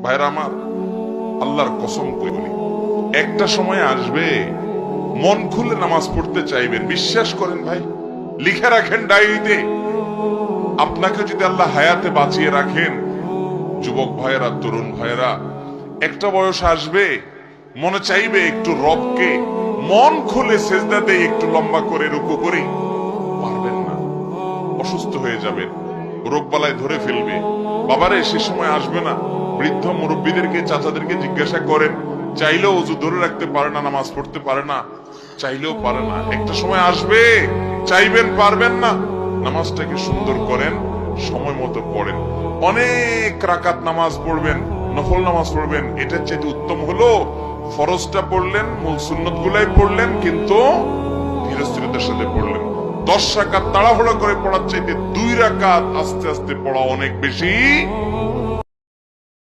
ভাইরা আমার, আল্লাহর কসম করে বলি, একটা সময় আসবে মন খুলে নামাজ পড়তে চাইবেন। বিশ্বাস করেন ভাই, লিখে রাখেন ডায়েরিতে। আপনাকে যদি আল্লাহ হায়াতে বাঁচিয়ে রাখেন, যুবক ভাইয়েরা, তরুণ ভাইয়েরা, একটা বয়স আসবে মনে চাইবে একটু রবকে মন খুলে সেজদা দেই, একটু লম্বা করে রুকু করি। পারবেন না, অসুস্থ হয়ে যাবেন, রোগবালায় ধরে ফেলবে। বাবারে, সে সময় আসবে না? বৃদ্ধ মুরব্বীদেরকে, চাচাদেরকে জিজ্ঞাসা করেন, চাইলেও অজু ধরে রাখতে পারে না, নামাজ পড়তে পারে না, চাইলেও পারে না। একটা সময় আসবে চাইবেন, পারবেন না। নামাজটাকে সুন্দর করেন, সময় মতো পড়েন, অনেক রাকাত নামাজ পড়বেন, নফল নামাজ পড়বেন। এটার চেয়ে উত্তম হলো ফরজটা পড়লেন, মূল সুন্নত গুলাই পড়লেন, কিন্তু ধীরস্থিরতার সাথে পড়লেন। 10 রাকাত তাড়াহুড়া করে পড়ার চাইতে 2 রাকাত আস্তে আস্তে পড়া অনেক বেশি